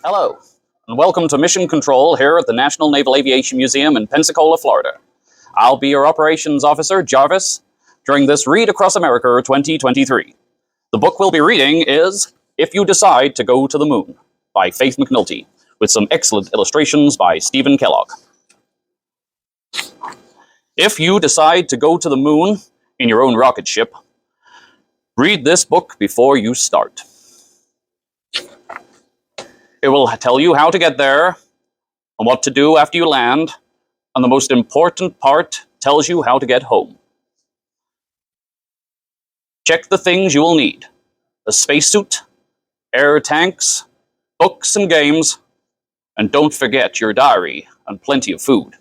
Hello, and welcome to Mission Control here at the National Naval Aviation Museum in Pensacola, Florida. I'll be your operations officer, Jarvis, during this Read Across America 2023. The book we'll be reading is If You Decide to Go to the Moon by Faith McNulty, with some excellent illustrations by Stephen Kellogg. If you decide to go to the moon in your own rocket ship, read this book before you start. It will tell you how to get there and what to do after you land, and the most important part tells you how to get home. Check the things you will need: a spacesuit, air tanks, books and games, and don't forget your diary and plenty of food.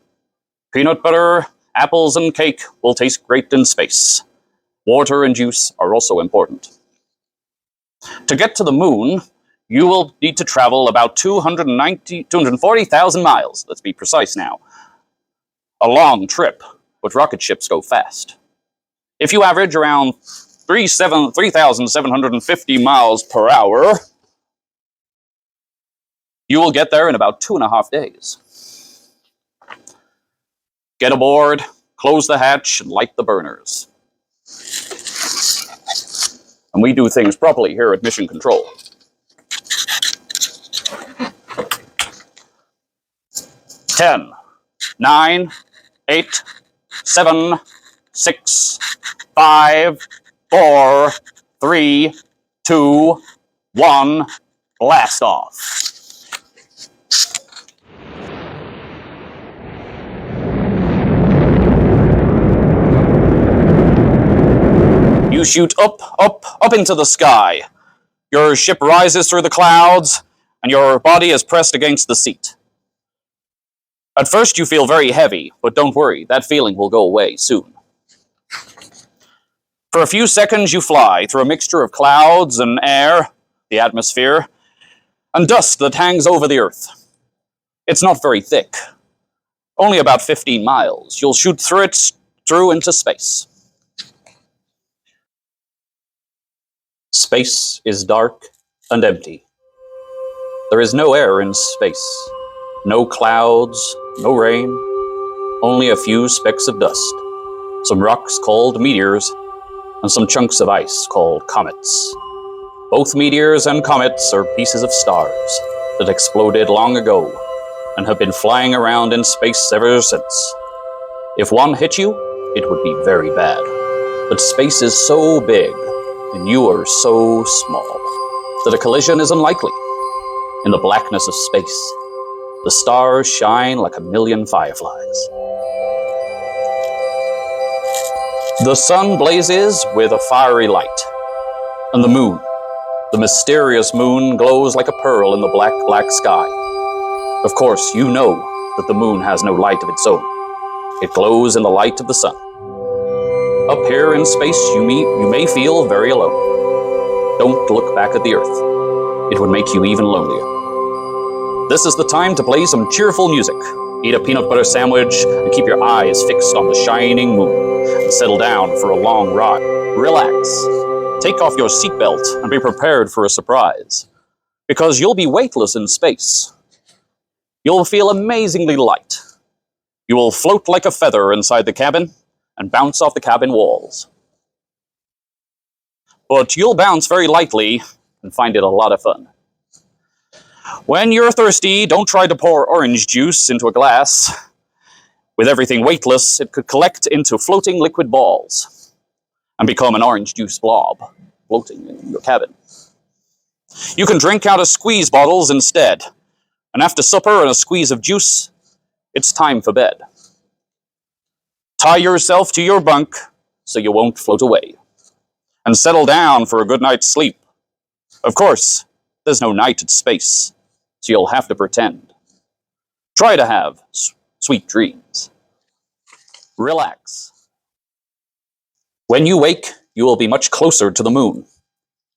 Peanut butter, apples, and cake will taste great in space. Water and juice are also important. To get to the moon, you will need to travel about 240,000 miles, let's be precise now. A long trip, but rocket ships go fast. If you average around 3,750 miles per hour, you will get there in about 2.5 days. Get aboard, close the hatch, and light the burners. And we do things properly here at Mission Control. 10, 9, 8, 7, 6, 5, 4, 3, 2, 1, blast off. You shoot up, up, up into the sky. Your ship rises through the clouds, and your body is pressed against the seat. At first you feel very heavy, but don't worry, that feeling will go away soon. For a few seconds you fly through a mixture of clouds and air, the atmosphere, and dust that hangs over the earth. It's not very thick, only about 15 miles. You'll shoot through into space. Space is dark and empty. There is no air in space. No clouds, no rain, only a few specks of dust, some rocks called meteors, and some chunks of ice called comets. Both meteors and comets are pieces of stars that exploded long ago and have been flying around in space ever since. If one hit you, it would be very bad. But space is so big, and you are so small, that a collision is unlikely. In the blackness of space, the stars shine like a million fireflies. The sun blazes with a fiery light, and the moon, the mysterious moon, glows like a pearl in the black, black sky. Of course, you know that the moon has no light of its own. It glows in the light of the sun. Up here in space, you may feel very alone. Don't look back at the earth. It would make you even lonelier. This is the time to play some cheerful music, eat a peanut butter sandwich, and keep your eyes fixed on the shining moon, and settle down for a long ride. Relax. Take off your seatbelt and be prepared for a surprise, because you'll be weightless in space. You'll feel amazingly light. You will float like a feather inside the cabin and bounce off the cabin walls. But you'll bounce very lightly and find it a lot of fun. When you're thirsty, don't try to pour orange juice into a glass. With everything weightless, it could collect into floating liquid balls and become an orange juice blob floating in your cabin. You can drink out of squeeze bottles instead, and after supper and a squeeze of juice, it's time for bed. Tie yourself to your bunk so you won't float away, and settle down for a good night's sleep. Of course, there's no night in space, so you'll have to pretend. Try to have sweet dreams. Relax. When you wake, you will be much closer to the moon.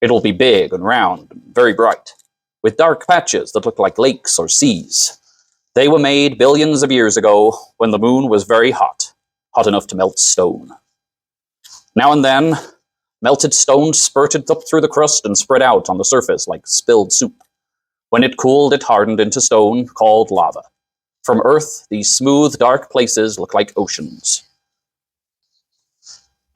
It'll be big and round and very bright, with dark patches that look like lakes or seas. They were made billions of years ago when the moon was very hot, hot enough to melt stone. Now and then, melted stone spurted up through the crust and spread out on the surface like spilled soup. When it cooled, it hardened into stone, called lava. From Earth, these smooth, dark places look like oceans.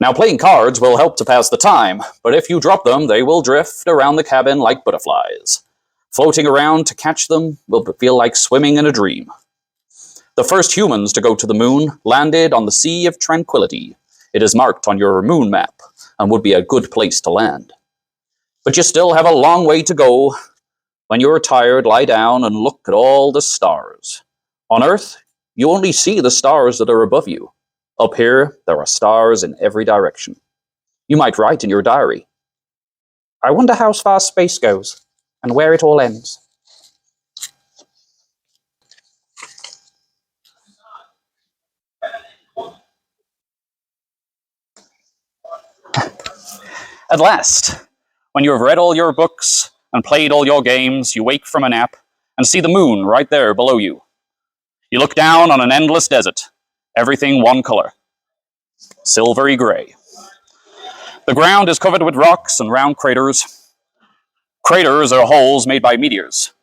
Now, playing cards will help to pass the time, but if you drop them, they will drift around the cabin like butterflies. Floating around to catch them will feel like swimming in a dream. The first humans to go to the moon landed on the Sea of Tranquility. It is marked on your moon map and would be a good place to land. But you still have a long way to go. When you're tired, lie down and look at all the stars. On Earth, you only see the stars that are above you. Up here, there are stars in every direction. You might write in your diary, I wonder how far space goes and where it all ends. At last, when you have read all your books and played all your games, you wake from a nap and see the moon right there below you. You look down on an endless desert, everything one color, silvery gray. The ground is covered with rocks and round craters. Craters are holes made by meteors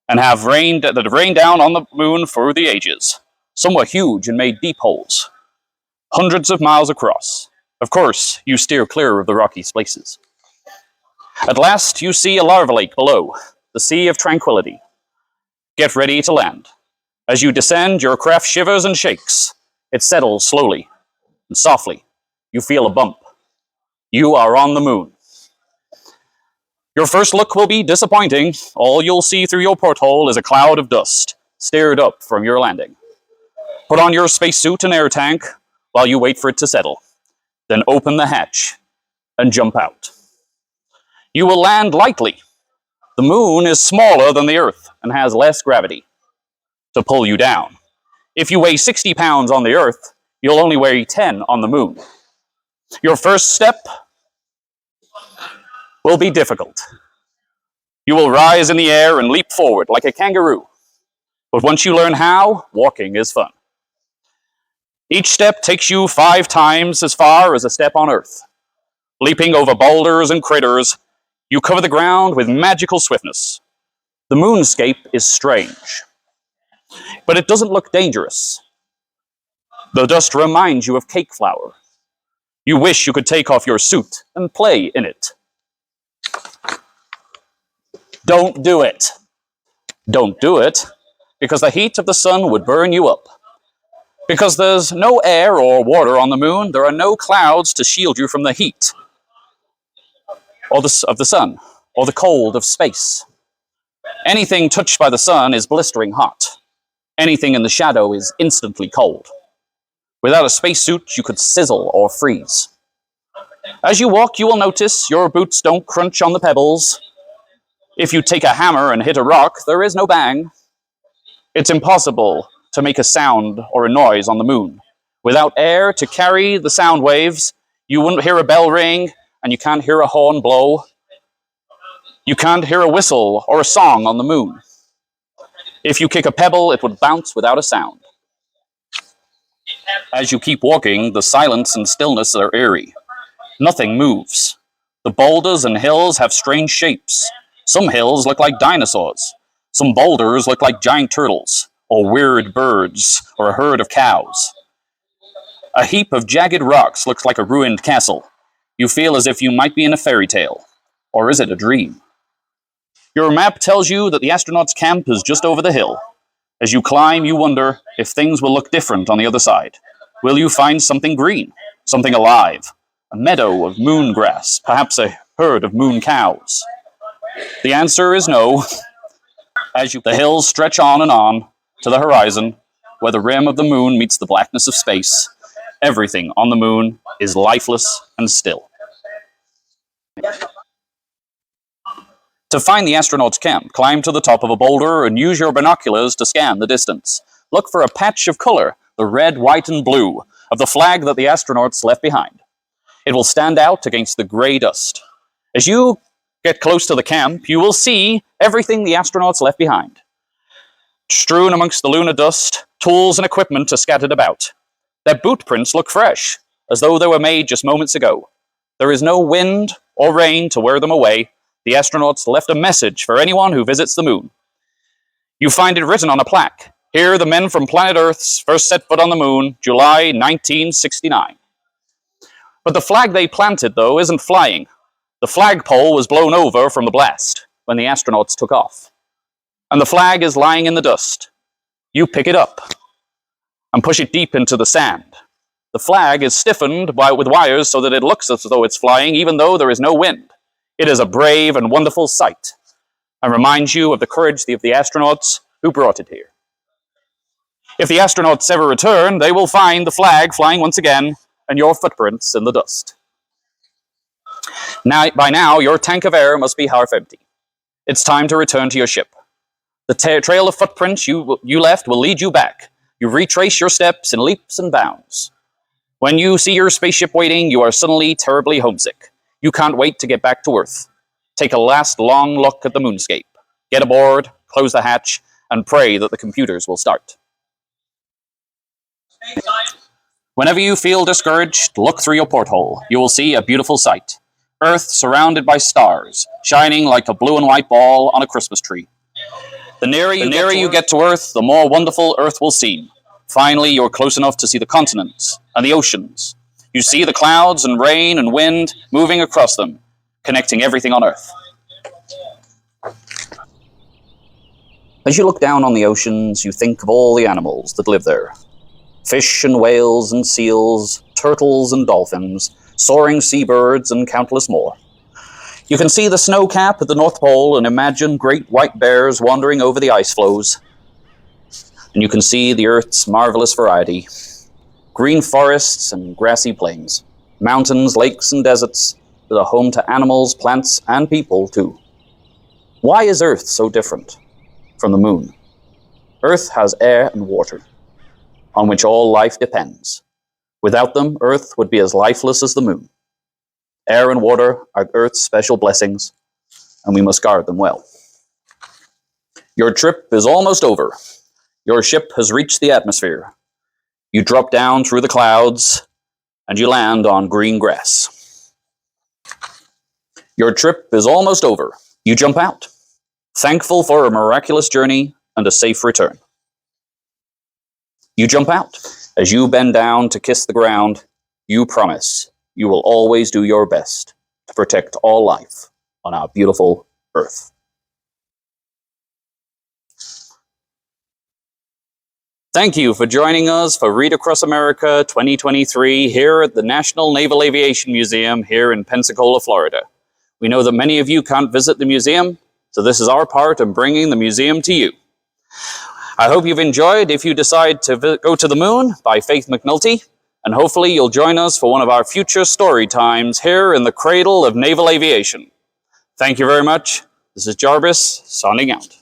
and have rained down on the moon for the ages. Some were huge and made deep holes, hundreds of miles across. Of course, you steer clear of the rocky places. At last, you see a lava lake below, the Sea of Tranquility. Get ready to land. As you descend, your craft shivers and shakes. It settles slowly and softly. You feel a bump. You are on the moon. Your first look will be disappointing. All you'll see through your porthole is a cloud of dust, stirred up from your landing. Put on your spacesuit and air tank while you wait for it to settle. Then open the hatch and jump out. You will land lightly. The moon is smaller than the Earth and has less gravity to pull you down. If you weigh 60 pounds on the Earth, you'll only weigh 10 on the moon. Your first step will be difficult. You will rise in the air and leap forward like a kangaroo. But once you learn how, walking is fun. Each step takes you 5 times as far as a step on Earth. Leaping over boulders and craters, you cover the ground with magical swiftness. The moonscape is strange, but it doesn't look dangerous. The dust reminds you of cake flour. You wish you could take off your suit and play in it. Don't do it. Don't do it because the heat of the sun would burn you up. Because there's no air or water on the moon, there are no clouds to shield you from the heat of the sun or the cold of space. Anything touched by the sun is blistering hot. Anything in the shadow is instantly cold. Without a spacesuit, you could sizzle or freeze. As you walk, you will notice your boots don't crunch on the pebbles. If you take a hammer and hit a rock, there is no bang. It's impossible to make a sound or a noise on the moon. Without air to carry the sound waves, you wouldn't hear a bell ring, and you can't hear a horn blow. You can't hear a whistle or a song on the moon. If you kick a pebble, it would bounce without a sound. As you keep walking, the silence and stillness are eerie. Nothing moves. The boulders and hills have strange shapes. Some hills look like dinosaurs. Some boulders look like giant turtles, or weird birds, or a herd of cows. A heap of jagged rocks looks like a ruined castle. You feel as if you might be in a fairy tale. Or is it a dream? Your map tells you that the astronauts' camp is just over the hill. As you climb, you wonder if things will look different on the other side. Will you find something green, something alive? A meadow of moon grass, perhaps a herd of moon cows? The answer is no. The hills stretch on and on to the horizon, where the rim of the moon meets the blackness of space. Everything on the moon is lifeless and still. To find the astronauts' camp, climb to the top of a boulder and use your binoculars to scan the distance. Look for a patch of color, the red, white, and blue, of the flag that the astronauts left behind. It will stand out against the gray dust. As you get close to the camp, you will see everything the astronauts left behind. Strewn amongst the lunar dust, tools and equipment are scattered about. Their boot prints look fresh, as though they were made just moments ago. There is no wind or rain to wear them away. the astronauts left a message for anyone who visits the moon. You find it written on a plaque. Here, the men from planet Earth first set foot on the moon, July 1969. But the flag they planted, though, isn't flying. The flagpole was blown over from the blast when the astronauts took off. And the flag is lying in the dust. You pick it up and push it deep into the sand. The flag is stiffened with wires so that it looks as though it's flying, even though there is no wind. It is a brave and wonderful sight, and reminds you of the courage of the astronauts who brought it here. If the astronauts ever return, they will find the flag flying once again, and your footprints in the dust. By now, your tank of air must be half empty. It's time to return to your ship. The trail of footprints you left will lead you back. You retrace your steps in leaps and bounds. When you see your spaceship waiting, you are suddenly terribly homesick. You can't wait to get back to Earth. Take a last long look at the moonscape. Get aboard, close the hatch, and pray that the computers will start. Whenever you feel discouraged, look through your porthole. You will see a beautiful sight. Earth surrounded by stars, shining like a blue and white ball on a Christmas tree. The nearer you get to Earth, the more wonderful Earth will seem. Finally, you're close enough to see the continents and the oceans. You see the clouds and rain and wind moving across them, connecting everything on Earth. As you look down on the oceans, you think of all the animals that live there. Fish and whales and seals, turtles and dolphins, soaring seabirds and countless more. You can see the snow cap at the North Pole and imagine great white bears wandering over the ice floes. And you can see the Earth's marvelous variety. Green forests and grassy plains, mountains, lakes, and deserts that are home to animals, plants, and people, too. Why is Earth so different from the moon? Earth has air and water, on which all life depends. Without them, Earth would be as lifeless as the moon. Air and water are Earth's special blessings, and we must guard them well. Your trip is almost over. Your ship has reached the atmosphere. You drop down through the clouds, and you land on green grass. Your trip is almost over. You jump out, thankful for a miraculous journey and a safe return. You jump out. As you bend down to kiss the ground, you promise you will always do your best to protect all life on our beautiful Earth. Thank you for joining us for Read Across America 2023 here at the National Naval Aviation Museum here in Pensacola, Florida. We know that many of you can't visit the museum, so this is our part in bringing the museum to you. I hope you've enjoyed If You Decide to Go to the Moon by Faith McNulty, and hopefully you'll join us for one of our future story times here in the cradle of naval aviation. Thank you very much. This is Jarvis, signing out.